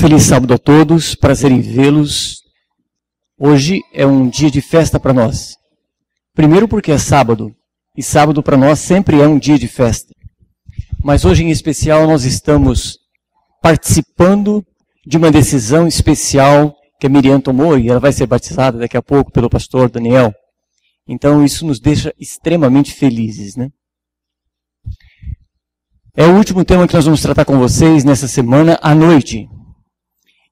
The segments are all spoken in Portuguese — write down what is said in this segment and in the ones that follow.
Feliz sábado a todos, prazer em vê-los. Hoje é um dia de festa para nós. Primeiro porque é sábado, e sábado para nós sempre é um dia de festa. Mas hoje em especial nós estamos participando de uma decisão especial que a Miriam tomou, e ela vai ser batizada daqui a pouco pelo pastor Daniel. Então isso nos deixa extremamente felizes, né? É o último tema que nós vamos tratar com vocês nessa semana à noite.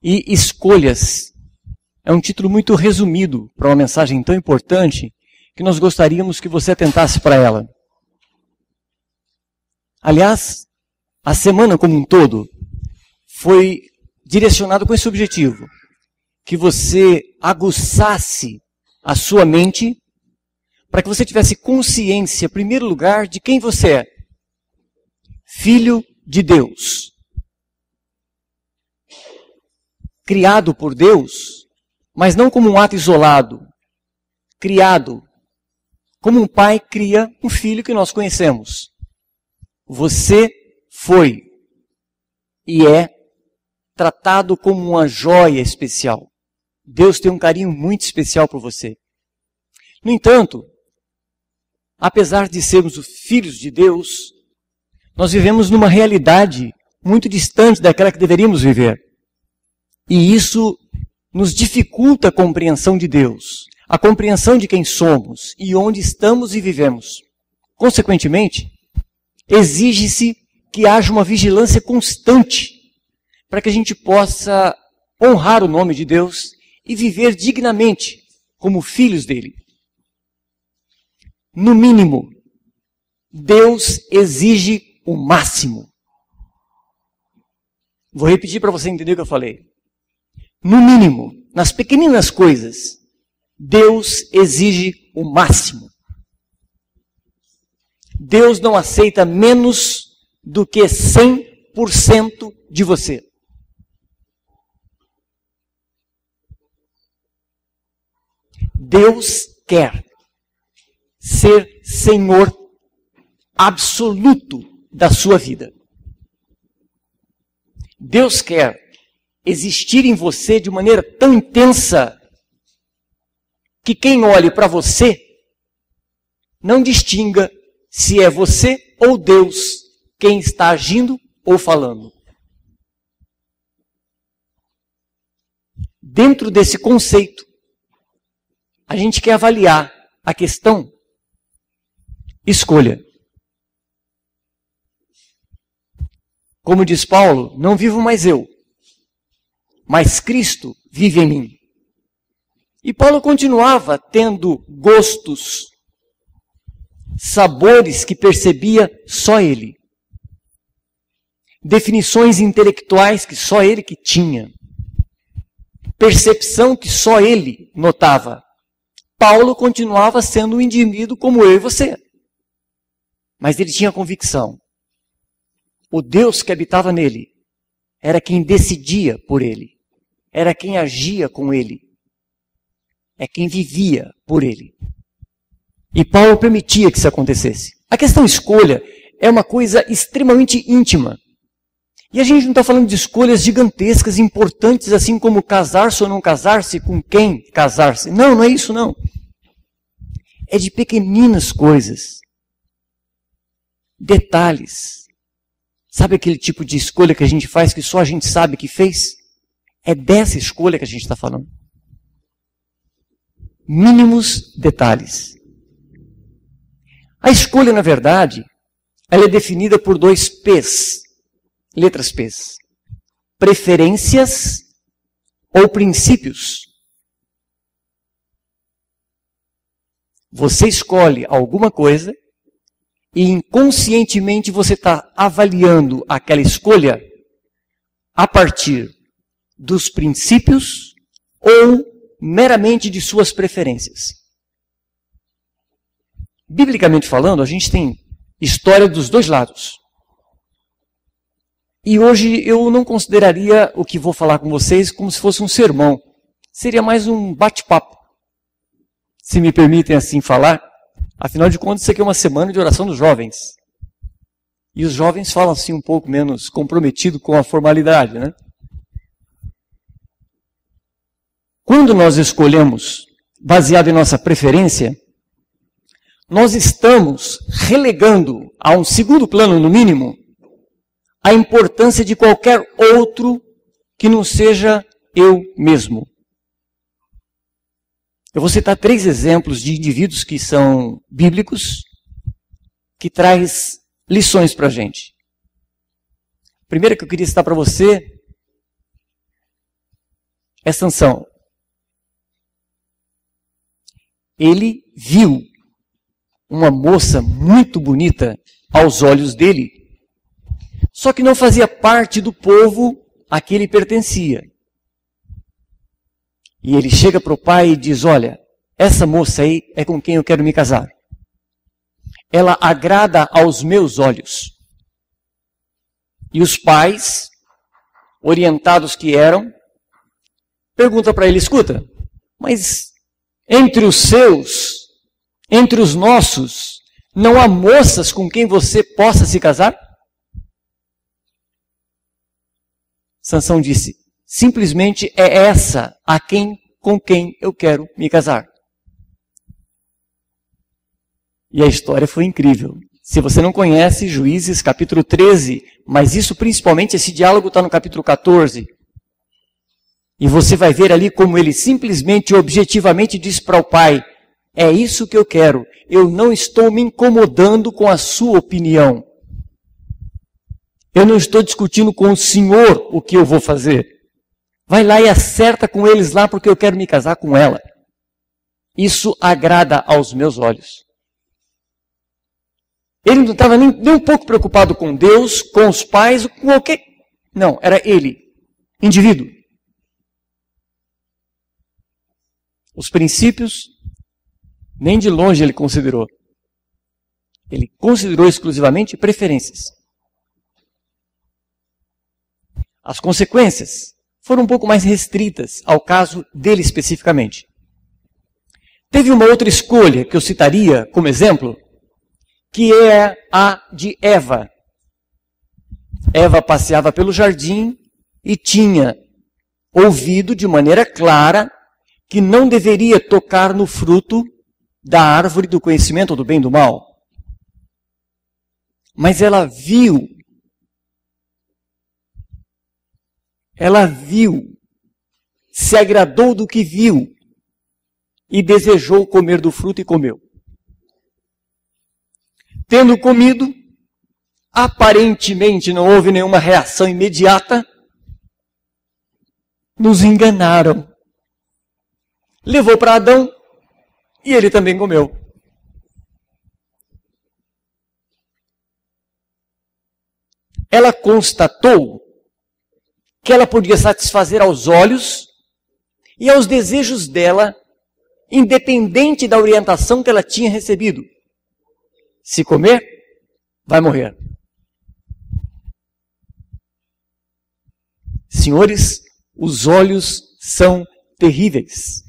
E escolhas é um título muito resumido para uma mensagem tão importante que nós gostaríamos que você atentasse para ela. Aliás, a semana como um todo foi direcionada com esse objetivo, que você aguçasse a sua mente para que você tivesse consciência, em primeiro lugar, de quem você é. Filho de Deus. Criado por Deus, mas não como um ato isolado. Criado como um pai cria um filho que nós conhecemos. Você foi e é tratado como uma joia especial. Deus tem um carinho muito especial por você. No entanto, apesar de sermos os filhos de Deus, nós vivemos numa realidade muito distante daquela que deveríamos viver. E isso nos dificulta a compreensão de Deus, a compreensão de quem somos e onde estamos e vivemos. Consequentemente, exige-se que haja uma vigilância constante para que a gente possa honrar o nome de Deus e viver dignamente como filhos dele. No mínimo, Deus exige o máximo. Vou repetir para você entender o que eu falei. No mínimo, nas pequeninas coisas, Deus exige o máximo. Deus não aceita menos do que 100% de você. Deus quer ser Senhor absoluto da sua vida. Deus quer existir em você de maneira tão intensa que quem olhe para você não distinga se é você ou Deus quem está agindo ou falando. Dentro desse conceito, a gente quer avaliar a questão escolha. Como diz Paulo, não vivo mais eu, mas Cristo vive em mim. E Paulo continuava tendo gostos, sabores que percebia só ele. Definições intelectuais que só ele que tinha. Percepção que só ele notava. Paulo continuava sendo um indivíduo como eu e você. Mas ele tinha convicção. O Deus que habitava nele era quem decidia por ele. Era quem agia com ele. É quem vivia por ele. E Paulo permitia que isso acontecesse. A questão escolha é uma coisa extremamente íntima. E a gente não está falando de escolhas gigantescas, importantes, assim como casar-se ou não casar-se, com quem casar-se. Não, não é isso não. É de pequeninas coisas. Detalhes. Sabe aquele tipo de escolha que a gente faz que só a gente sabe que fez? É dessa escolha que a gente está falando. Mínimos detalhes. A escolha, na verdade, ela é definida por 2 P's, letras P's. Preferências ou princípios. Você escolhe alguma coisa e inconscientemente você está avaliando aquela escolha a partir dos princípios ou meramente de suas preferências. Biblicamente falando, a gente tem história dos dois lados. E hoje eu não consideraria o que vou falar com vocês como se fosse um sermão. Seria mais um bate-papo, se me permitem assim falar. Afinal de contas, isso aqui é uma semana de oração dos jovens. E os jovens falam assim um pouco menos comprometido com a formalidade, né? Quando nós escolhemos baseado em nossa preferência, nós estamos relegando a um segundo plano, no mínimo, a importância de qualquer outro que não seja eu mesmo. Eu vou citar 3 exemplos de indivíduos que são bíblicos, que traz lições para a gente. A primeira que eu queria citar para você é Sansão. Ele viu uma moça muito bonita aos olhos dele, só que não fazia parte do povo a que ele pertencia. E ele chega para o pai e diz, olha, essa moça aí é com quem eu quero me casar. Ela agrada aos meus olhos. E os pais, orientados que eram, perguntam para ele, escuta, mas entre os seus, entre os nossos, não há moças com quem você possa se casar? Sansão disse, simplesmente é essa com quem eu quero me casar. E a história foi incrível. Se você não conhece Juízes capítulo 13, mas isso principalmente, esse diálogo está no capítulo 14. E você vai ver ali como ele simplesmente, objetivamente diz para o pai, é isso que eu quero, eu não estou me incomodando com a sua opinião. Eu não estou discutindo com o senhor o que eu vou fazer. Vai lá e acerta com eles lá porque eu quero me casar com ela. Isso agrada aos meus olhos. Ele não estava nem um pouco preocupado com Deus, com os pais, com qualquer... Não, era ele, indivíduo. Os princípios, nem de longe ele considerou. Ele considerou exclusivamente preferências. As consequências foram um pouco mais restritas ao caso dele especificamente. Teve uma outra escolha que eu citaria como exemplo, que é a de Eva. Eva passeava pelo jardim e tinha ouvido de maneira clara que não deveria tocar no fruto da árvore do conhecimento do bem e do mal. Mas ela viu, se agradou do que viu e desejou comer do fruto e comeu. Tendo comido, aparentemente não houve nenhuma reação imediata, nos enganaram. Levou para Adão e ele também comeu. Ela constatou que ela podia satisfazer aos olhos e aos desejos dela, independente da orientação que ela tinha recebido. Se comer, vai morrer. Senhores, os olhos são terríveis.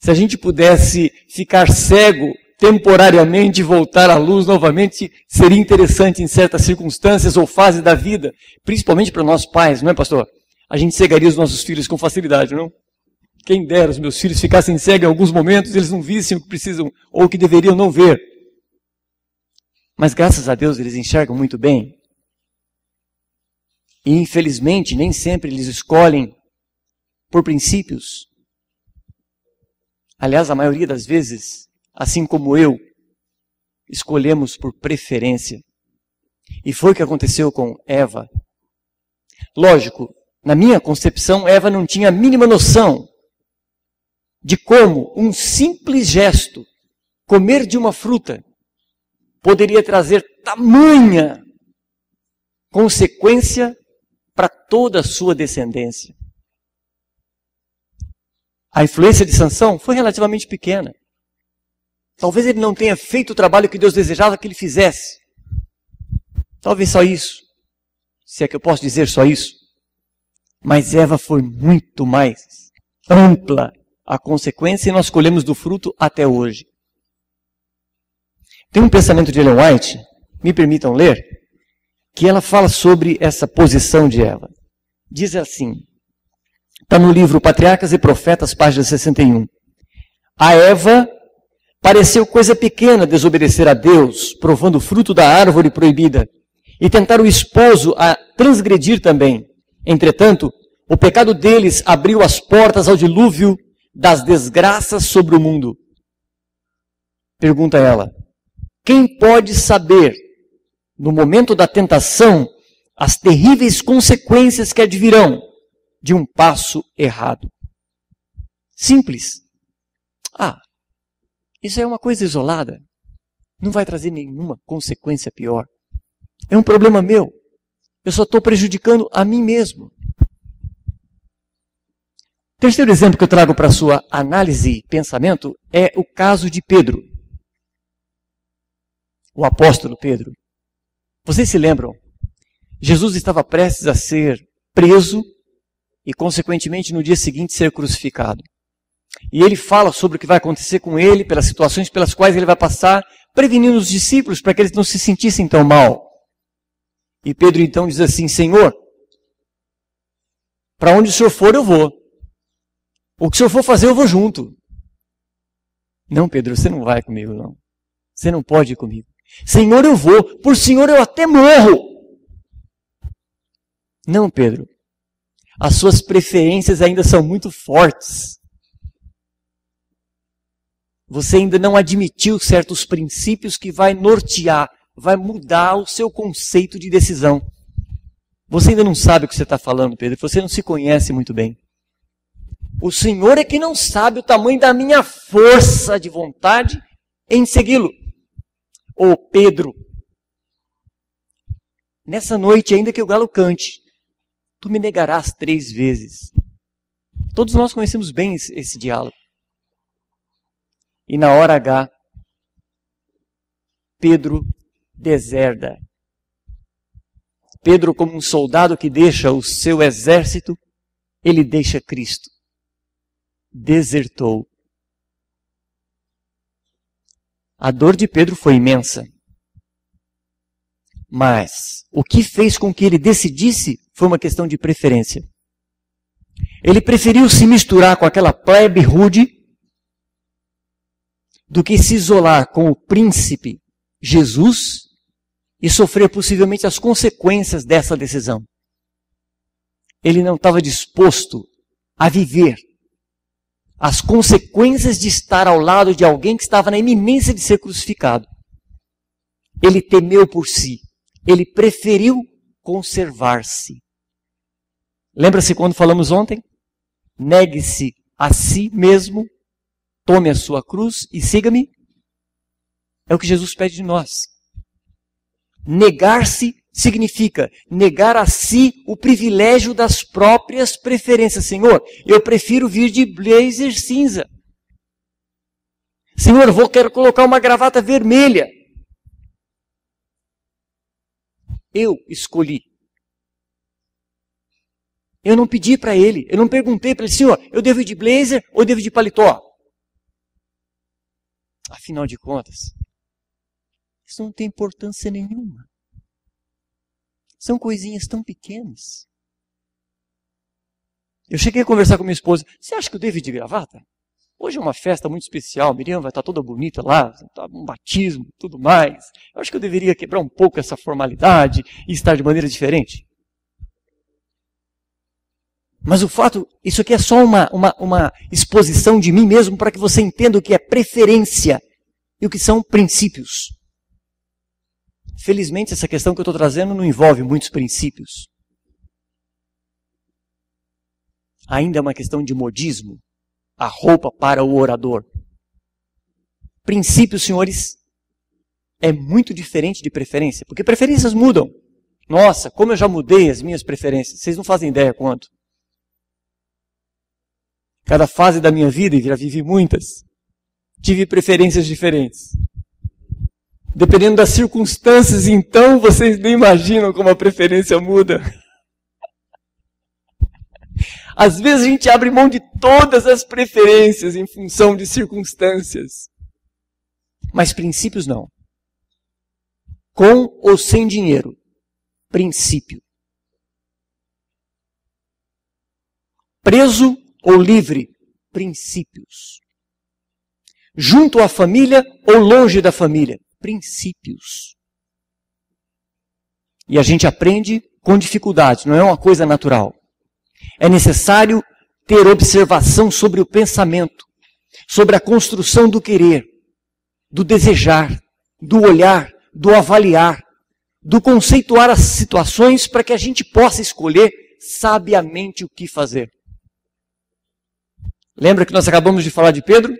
Se a gente pudesse ficar cego temporariamente e voltar à luz novamente, seria interessante em certas circunstâncias ou fases da vida, principalmente para nós pais, não é, pastor? A gente cegaria os nossos filhos com facilidade, não? Quem dera os meus filhos ficassem cegos em alguns momentos, eles não vissem o que precisam ou o que deveriam não ver. Mas graças a Deus eles enxergam muito bem. E infelizmente nem sempre eles escolhem por princípios. Aliás, a maioria das vezes, assim como eu, escolhemos por preferência. E foi o que aconteceu com Eva. Lógico, na minha concepção, Eva não tinha a mínima noção de como um simples gesto, comer de uma fruta, poderia trazer tamanha consequência para toda a sua descendência. A influência de Sansão foi relativamente pequena. Talvez ele não tenha feito o trabalho que Deus desejava que ele fizesse. Talvez só isso. Se é que eu posso dizer só isso. Mas Eva foi muito mais ampla a consequência e nós colhemos do fruto até hoje. Tem um pensamento de Ellen White, me permitam ler, que ela fala sobre essa posição de Eva. diz assim, está no livro Patriarcas e Profetas, página 61. A Eva pareceu coisa pequena desobedecer a Deus, provando o fruto da árvore proibida, e tentar o esposo a transgredir também. Entretanto, o pecado deles abriu as portas ao dilúvio das desgraças sobre o mundo. Pergunta ela, quem pode saber, no momento da tentação, as terríveis consequências que advirão de um passo errado? Simples. Isso é uma coisa isolada. Não vai trazer nenhuma consequência pior. É um problema meu. Eu só estou prejudicando a mim mesmo. Terceiro exemplo que eu trago para a sua análise e pensamento é o caso de Pedro. O apóstolo Pedro. Vocês se lembram? Jesus estava prestes a ser preso e, consequentemente, no dia seguinte ser crucificado. E ele fala sobre o que vai acontecer com ele, pelas situações pelas quais ele vai passar, prevenindo os discípulos para que eles não se sentissem tão mal. E Pedro então diz assim, Senhor, para onde o Senhor for eu vou. O que o Senhor for fazer eu vou junto. Não, Pedro, você não vai comigo não. Você não pode ir comigo. Senhor, eu vou. Por Senhor eu até morro. Não, Pedro. As suas preferências ainda são muito fortes. Você ainda não admitiu certos princípios que vai nortear, vai mudar o seu conceito de decisão. Você ainda não sabe o que você está falando, Pedro. Você não se conhece muito bem. O Senhor é que não sabe o tamanho da minha força de vontade em segui-lo. Ô Pedro, nessa noite, ainda que o galo cante, tu me negarás 3 vezes. Todos nós conhecemos bem esse diálogo. E na hora H, Pedro deserda. Pedro, como um soldado que deixa o seu exército, ele deixa Cristo. Desertou. A dor de Pedro foi imensa. Mas o que fez com que ele decidisse foi uma questão de preferência. Ele preferiu se misturar com aquela plebe rude do que se isolar com o príncipe Jesus e sofrer possivelmente as consequências dessa decisão. Ele não estava disposto a viver as consequências de estar ao lado de alguém que estava na iminência de ser crucificado. Ele temeu por si. Ele preferiu conservar-se. Lembra-se quando falamos ontem? Negue-se a si mesmo, tome a sua cruz e siga-me. É o que Jesus pede de nós. Negar-se significa negar a si o privilégio das próprias preferências. Senhor, eu prefiro vir de blazer cinza. Senhor, quero colocar uma gravata vermelha. Eu escolhi. Eu não pedi para ele, eu não perguntei para ele, Senhor, eu devo ir de blazer ou devo ir de paletó? Afinal de contas, isso não tem importância nenhuma. São coisinhas tão pequenas. Eu cheguei a conversar com minha esposa, você acha que eu devo ir de gravata? Hoje é uma festa muito especial, Miriam vai estar toda bonita lá, um batismo, tudo mais. Eu acho que eu deveria quebrar um pouco essa formalidade e estar de maneira diferente. Mas o fato, isso aqui é só uma exposição de mim mesmo para que você entenda o que é preferência e o que são princípios. Felizmente, essa questão que eu estou trazendo não envolve muitos princípios. Ainda é uma questão de modismo. A roupa para o orador. Princípios, senhores, é muito diferente de preferência, porque preferências mudam. Nossa, como eu já mudei as minhas preferências. Vocês não fazem ideia quanto. Cada fase da minha vida, e já vivi muitas, tive preferências diferentes. Dependendo das circunstâncias, então, vocês nem imaginam como a preferência muda. Às vezes a gente abre mão de todas as preferências em função de circunstâncias. Mas princípios não. Com ou sem dinheiro. Princípio. Preso ou livre? Princípios. Junto à família ou longe da família? Princípios. E a gente aprende com dificuldade, não é uma coisa natural. É necessário ter observação sobre o pensamento, sobre a construção do querer, do desejar, do olhar, do avaliar, do conceituar as situações para que a gente possa escolher sabiamente o que fazer. Lembra que nós acabamos de falar de Pedro?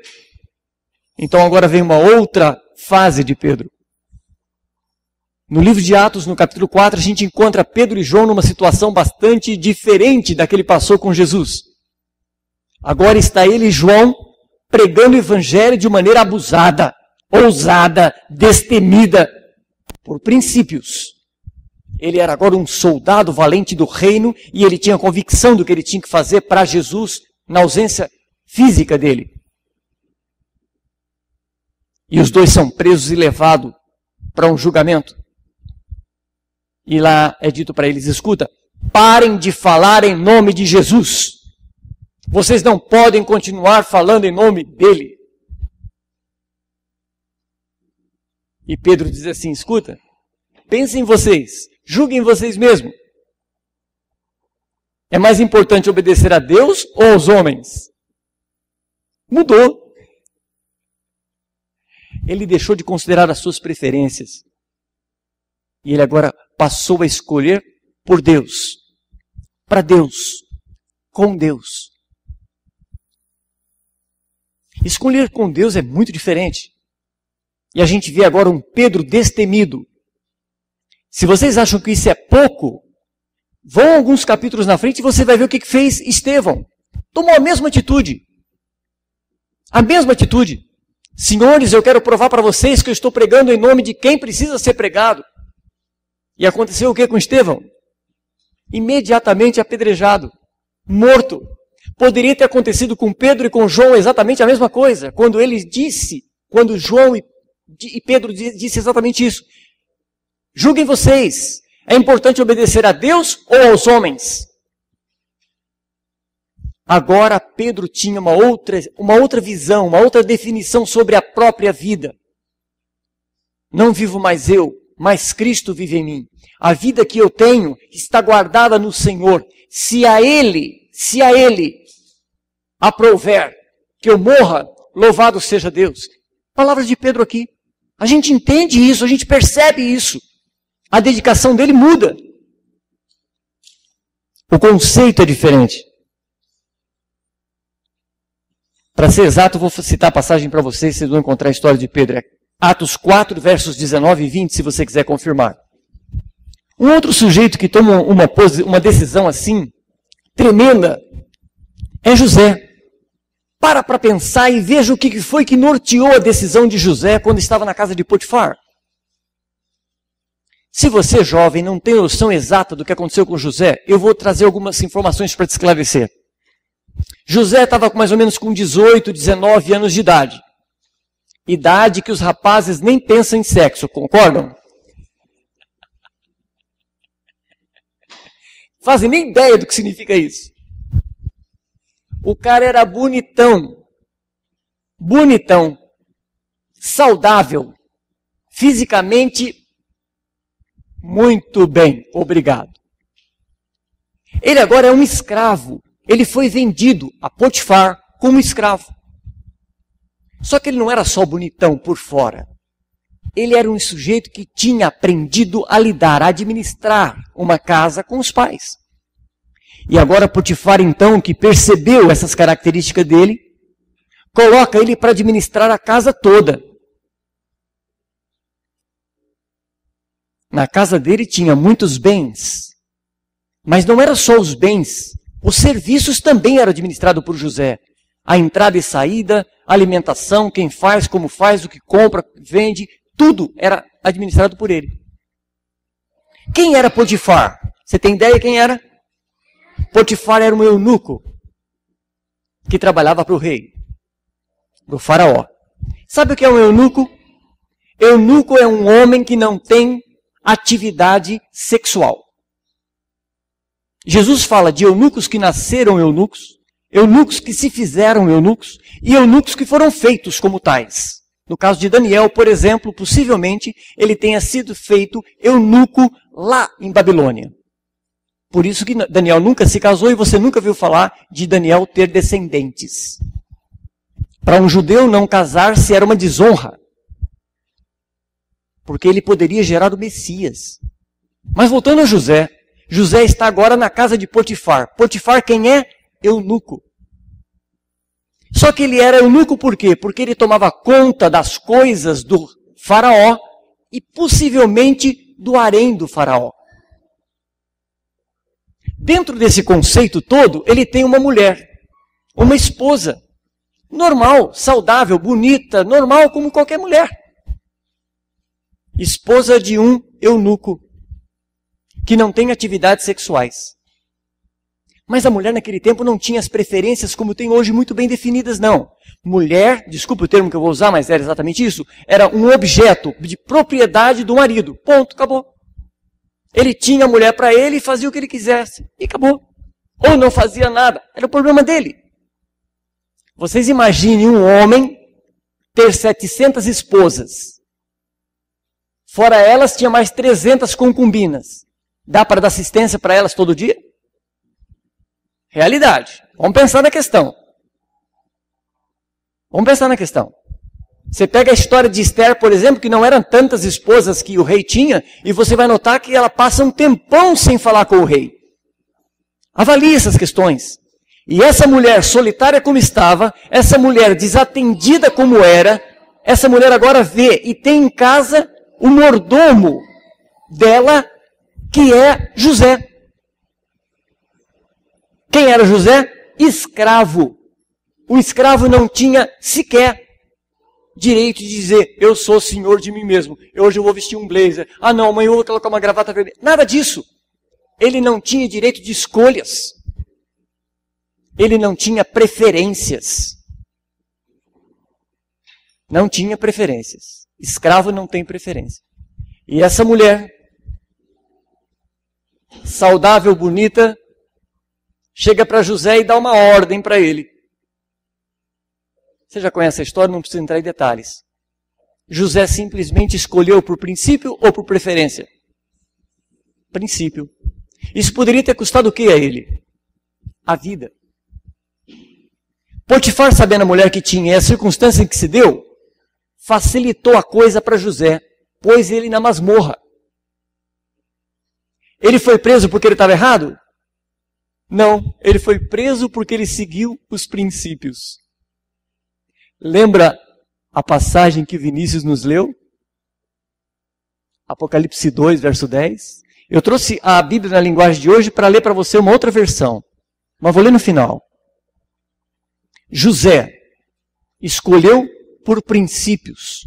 Então agora vem uma outra fase de Pedro. No livro de Atos, no capítulo 4, a gente encontra Pedro e João numa situação bastante diferente da que ele passou com Jesus. Agora está ele e João pregando o evangelho de maneira abusada, ousada, destemida, por princípios. Ele era agora um soldado valente do reino e ele tinha convicção do que ele tinha que fazer para Jesus na ausência física dele. E os dois são presos e levados para um julgamento. E lá é dito para eles, escuta, parem de falar em nome de Jesus. Vocês não podem continuar falando em nome dele. E Pedro diz assim, escuta, pensem em vocês, julguem vocês mesmos. É mais importante obedecer a Deus ou aos homens? Mudou. Ele deixou de considerar as suas preferências. E ele agora passou a escolher por Deus, para Deus, com Deus. Escolher com Deus é muito diferente. E a gente vê agora um Pedro destemido. Se vocês acham que isso é pouco, vão alguns capítulos na frente e você vai ver o que fez Estevão. Tomou a mesma atitude. A mesma atitude. Senhores, eu quero provar para vocês que eu estou pregando em nome de quem precisa ser pregado. E aconteceu o que com Estevão? Imediatamente apedrejado, morto. Poderia ter acontecido com Pedro e com João exatamente a mesma coisa. Quando João e Pedro disse exatamente isso. Julguem vocês, é importante obedecer a Deus ou aos homens? Agora Pedro tinha uma outra visão, uma outra definição sobre a própria vida. Não vivo mais eu, mas Cristo vive em mim. A vida que eu tenho está guardada no Senhor. Se a Ele aprouver que eu morra, louvado seja Deus. Palavras de Pedro aqui. A gente entende isso, a gente percebe isso. A dedicação dele muda. O conceito é diferente. Para ser exato, vou citar a passagem para vocês vão encontrar a história de Pedro. É Atos 4, versos 19 e 20, se você quiser confirmar. Um outro sujeito que toma uma decisão assim, tremenda, é José. Para pensar e veja o que foi que norteou a decisão de José quando estava na casa de Potifar. Se você, jovem, não tem noção exata do que aconteceu com José, eu vou trazer algumas informações para te esclarecer. José estava mais ou menos com 18, 19 anos de idade. Idade que os rapazes nem pensam em sexo, concordam? Fazem nem ideia do que significa isso. O cara era bonitão, saudável, fisicamente muito bem, obrigado. Ele agora é um escravo. Ele foi vendido a Potifar como escravo. Só que ele não era só bonitão por fora. Ele era um sujeito que tinha aprendido a lidar, a administrar uma casa com os pais. E agora Potifar, então, que percebeu essas características dele, coloca ele para administrar a casa toda. Na casa dele tinha muitos bens. Mas não era só os bens. Os serviços também eram administrados por José. A entrada e saída, a alimentação, quem faz, como faz, o que compra, vende, tudo era administrado por ele. Quem era Potifar? Você tem ideia quem era? Potifar era um eunuco que trabalhava para o rei, para o faraó. Sabe o que é um eunuco? Eunuco é um homem que não tem atividade sexual. Jesus fala de eunucos que nasceram eunucos, eunucos que se fizeram eunucos e eunucos que foram feitos como tais. No caso de Daniel, por exemplo, possivelmente ele tenha sido feito eunuco lá em Babilônia. Por isso que Daniel nunca se casou e você nunca viu falar de Daniel ter descendentes. Para um judeu não casar-se era uma desonra, porque ele poderia gerar o Messias. Mas voltando a José, José está agora na casa de Potifar. Potifar quem é? Eunuco. Só que ele era eunuco por quê? Porque ele tomava conta das coisas do faraó e possivelmente do harém do faraó. Dentro desse conceito todo, ele tem uma mulher, uma esposa, normal, saudável, bonita, normal como qualquer mulher. Esposa de um eunuco, que não tem atividades sexuais. Mas a mulher naquele tempo não tinha as preferências como tem hoje muito bem definidas, não. Mulher, desculpe o termo que eu vou usar, mas era exatamente isso, era um objeto de propriedade do marido. Ponto, acabou. Ele tinha a mulher para ele e fazia o que ele quisesse. E acabou. Ou não fazia nada. Era o problema dele. Vocês imaginem um homem ter 700 esposas. Fora elas, tinha mais 300 concubinas. Dá para dar assistência para elas todo dia? Realidade. Vamos pensar na questão. Vamos pensar na questão. Você pega a história de Esther, por exemplo, que não eram tantas esposas que o rei tinha, e você vai notar que ela passa um tempão sem falar com o rei. Avalie essas questões. E essa mulher solitária como estava, essa mulher desatendida como era, essa mulher agora vê e tem em casa o mordomo dela, que é José. Quem era José? Escravo. O escravo não tinha sequer direito de dizer, eu sou senhor de mim mesmo. Hoje eu vou vestir um blazer. Ah não, amanhã eu vou colocar uma gravata vermelha. Nada disso. Ele não tinha direito de escolhas. Ele não tinha preferências. Não tinha preferências. Escravo não tem preferência. E essa mulher, saudável, bonita, chega para José e dá uma ordem para ele. Você já conhece a história, não precisa entrar em detalhes. José simplesmente escolheu por princípio ou por preferência? Princípio. Isso poderia ter custado o que a ele? A vida. Potifar, sabendo a mulher que tinha e a circunstância em que se deu, facilitou a coisa para José, pôs ele na masmorra. Ele foi preso porque ele estava errado? Não, ele foi preso porque ele seguiu os princípios. Lembra a passagem que Vinícius nos leu? Apocalipse 2, verso 10. Eu trouxe a Bíblia na linguagem de hoje para ler para você uma outra versão, mas vou ler no final. José escolheu por princípios.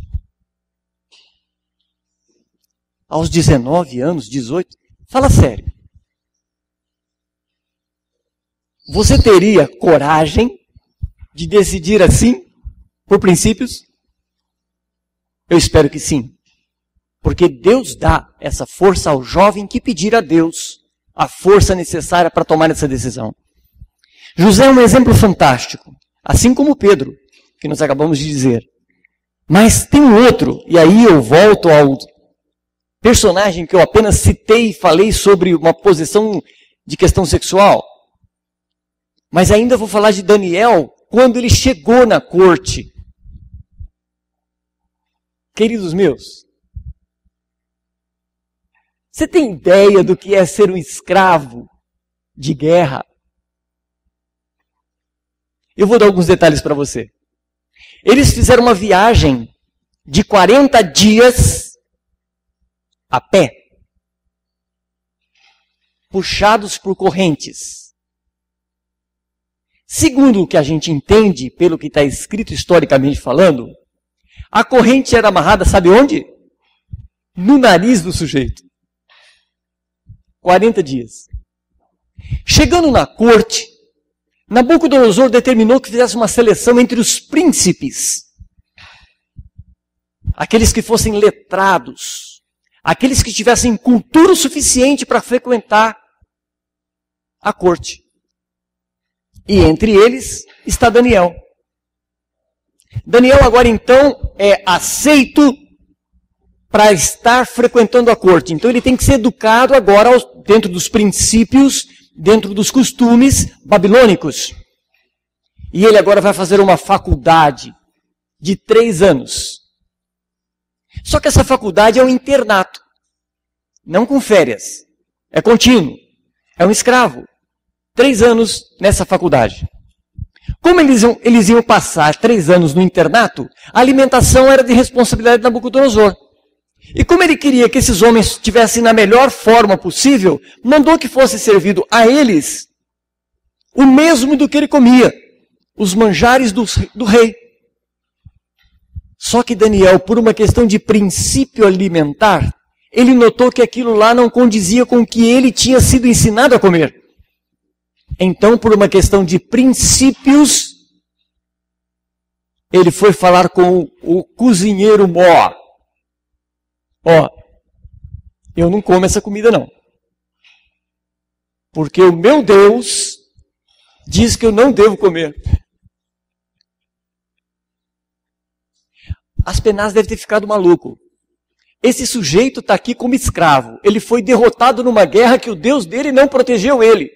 Aos 19 anos, 18, fala sério. Você teria coragem de decidir assim? Por princípios? Eu espero que sim. Porque Deus dá essa força ao jovem que pedir a Deus a força necessária para tomar essa decisão. José é um exemplo fantástico, assim como Pedro, que nós acabamos de dizer. Mas tem um outro, e aí eu volto ao personagem que eu apenas citei e falei sobre uma posição de questão sexual. Mas ainda vou falar de Daniel quando ele chegou na corte. Queridos meus, você tem ideia do que é ser um escravo de guerra? Eu vou dar alguns detalhes para você. Eles fizeram uma viagem de 40 dias a pé, puxados por correntes. Segundo o que a gente entende, pelo que está escrito historicamente falando, a corrente era amarrada, sabe onde? No nariz do sujeito. 40 dias. Chegando na corte, Nabucodonosor determinou que fizesse uma seleção entre os príncipes. Aqueles que fossem letrados. Aqueles que tivessem cultura suficiente para frequentar à corte. E entre eles está Daniel. Daniel agora então é aceito para estar frequentando a corte. Então ele tem que ser educado agora dentro dos princípios, dentro dos costumes babilônicos. E ele agora vai fazer uma faculdade de 3 anos. Só que essa faculdade é um internato, não com férias, é contínuo, é um escravo. 3 anos nessa faculdade. Como eles iam passar 3 anos no internato, a alimentação era de responsabilidade de Nabucodonosor. E como ele queria que esses homens estivessem na melhor forma possível, mandou que fosse servido a eles o mesmo do que ele comia, os manjares do rei. Só que Daniel, por uma questão de princípio alimentar, ele notou que aquilo lá não condizia com o que ele tinha sido ensinado a comer. Então, por uma questão de princípios, ele foi falar com o cozinheiro Mó. Ó, eu não como essa comida não. Porque o meu Deus diz que eu não devo comer. Aspenaz deve ter ficado maluco. Esse sujeito está aqui como escravo. Ele foi derrotado numa guerra que o Deus dele não protegeu ele.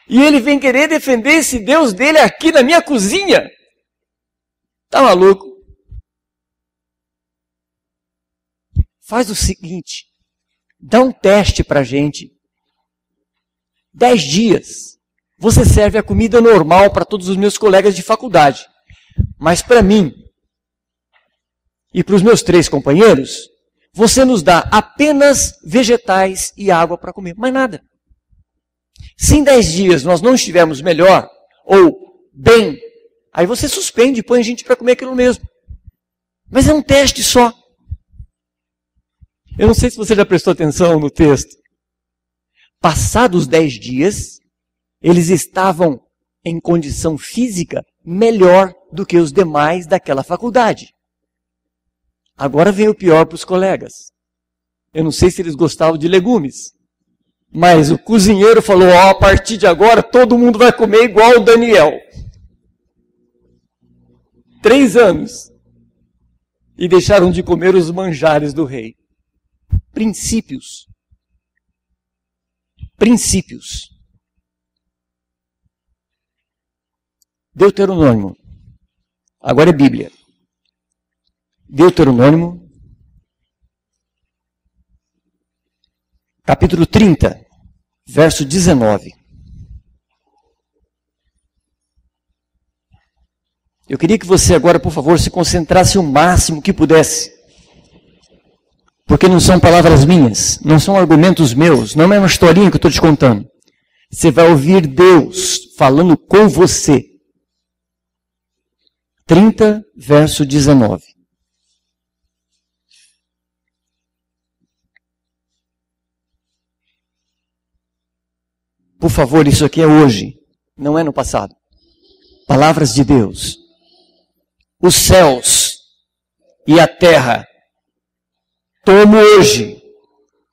E ele vem querer defender esse Deus dele aqui na minha cozinha. Está maluco? Faz o seguinte, dá um teste para a gente. 10 dias. Você serve a comida normal para todos os meus colegas de faculdade. Mas para mim e para os meus 3 companheiros, você nos dá apenas vegetais e água para comer. Mais nada. Se em 10 dias nós não estivermos melhor ou bem, aí você suspende e põe a gente para comer aquilo mesmo. Mas é um teste só. Eu não sei se você já prestou atenção no texto. Passados 10 dias, eles estavam em condição física melhor do que os demais daquela faculdade. Agora vem o pior para os colegas. Eu não sei se eles gostavam de legumes. Mas o cozinheiro falou, ó, a partir de agora todo mundo vai comer igual o Daniel. 3 anos. E deixaram de comer os manjares do rei. Princípios. Princípios. Deuteronômio. Agora é Bíblia. Deuteronômio. Capítulo 30, verso 19. Eu queria que você agora, por favor, se concentrasse o máximo que pudesse. Porque não são palavras minhas, não são argumentos meus, não é uma historinha que eu estou te contando. Você vai ouvir Deus falando com você. 30, verso 19. Por favor, isso aqui é hoje, não é no passado. Palavras de Deus. Os céus e a terra tomo hoje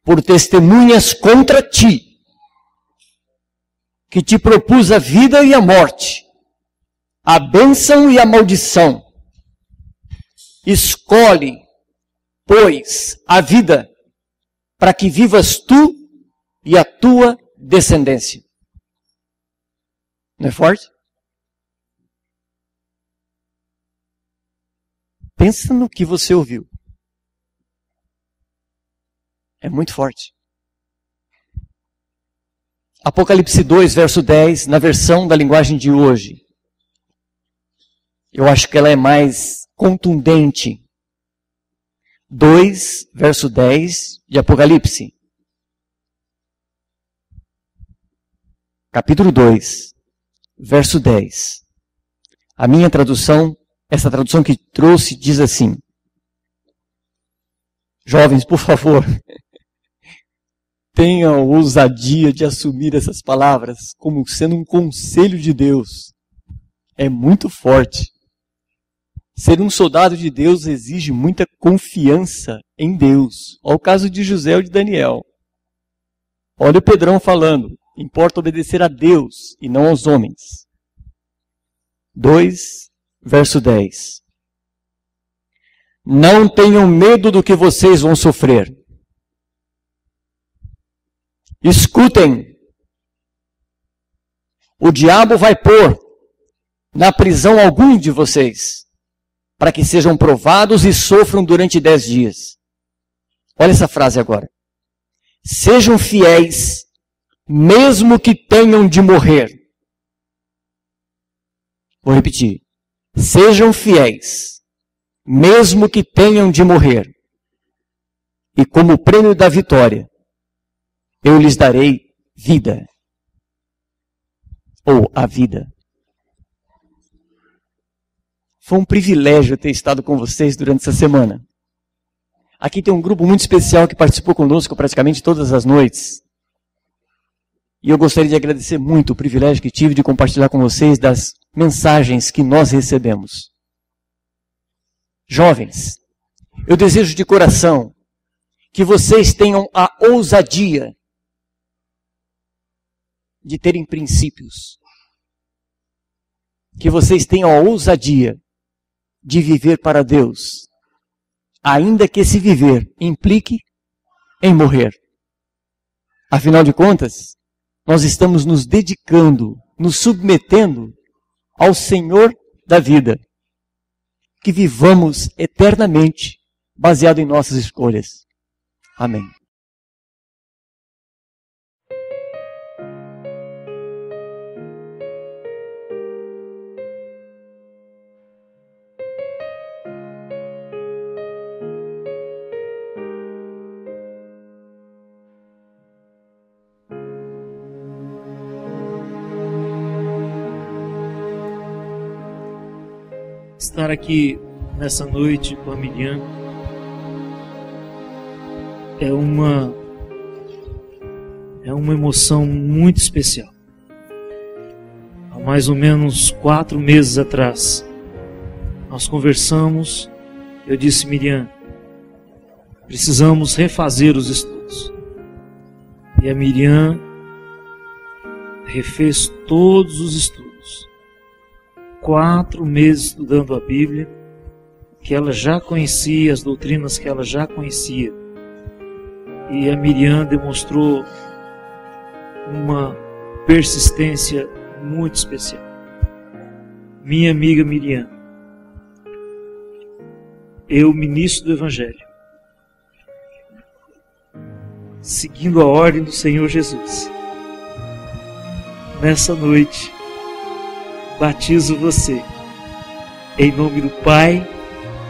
por testemunhas contra ti, que te propus a vida e a morte, a bênção e a maldição. Escolhe, pois, a vida, para que vivas tu e a tua descendência. Não é forte? Pensa no que você ouviu. É muito forte. Apocalipse 2, verso 10, na versão da linguagem de hoje. Eu acho que ela é mais contundente. 2, verso 10 de Apocalipse. Capítulo 2, verso 10. A minha tradução, essa tradução que trouxe, diz assim. Jovens, por favor, tenham a ousadia de assumir essas palavras como sendo um conselho de Deus. É muito forte. Ser um soldado de Deus exige muita confiança em Deus. Olha o caso de José e de Daniel. Olha o Pedrão falando. Importa obedecer a Deus e não aos homens. 2, verso 10. Não tenham medo do que vocês vão sofrer. Escutem. O diabo vai pôr na prisão algum de vocês, para que sejam provados e sofram durante 10 dias. Olha essa frase agora. Sejam fiéis, mesmo que tenham de morrer. Vou repetir. Sejam fiéis, mesmo que tenham de morrer. E como prêmio da vitória, eu lhes darei vida. Ou a vida. Foi um privilégio ter estado com vocês durante essa semana. Aqui tem um grupo muito especial que participou conosco praticamente todas as noites. E eu gostaria de agradecer muito o privilégio que tive de compartilhar com vocês das mensagens que nós recebemos. Jovens, eu desejo de coração que vocês tenham a ousadia de terem princípios. Que vocês tenham a ousadia de viver para Deus, ainda que esse viver implique em morrer. Afinal de contas, nós estamos nos dedicando, nos submetendo ao Senhor da vida. Que vivamos eternamente baseado em nossas escolhas. Amém. Estar aqui nessa noite com a Miriam é uma emoção muito especial. Há mais ou menos 4 meses atrás, nós conversamos. Eu disse: Miriam, precisamos refazer os estudos. E a Miriam refez todos os estudos. 4 meses estudando a Bíblia, que ela já conhecia, as doutrinas que ela já conhecia. E a Miriam demonstrou uma persistência muito especial. Minha amiga Miriam, eu, ministro do Evangelho, seguindo a ordem do Senhor Jesus, nessa noite, batizo você, em nome do Pai,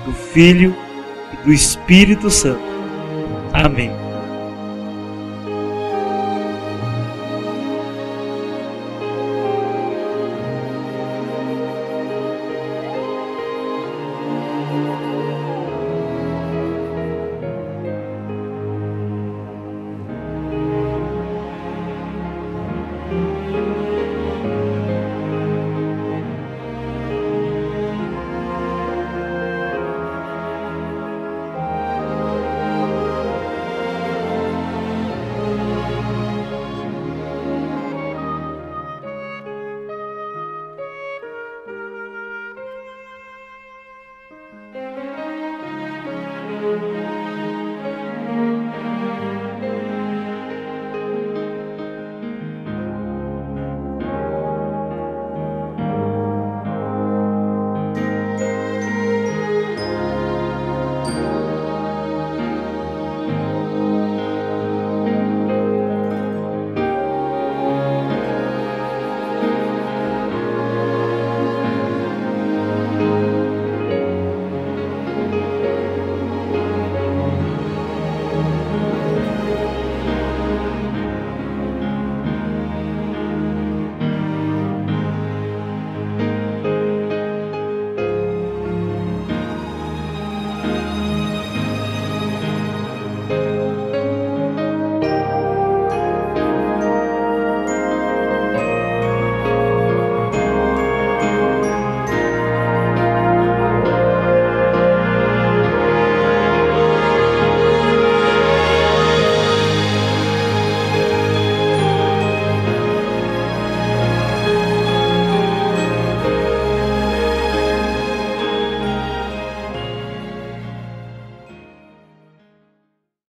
do Filho e do Espírito Santo. Amém.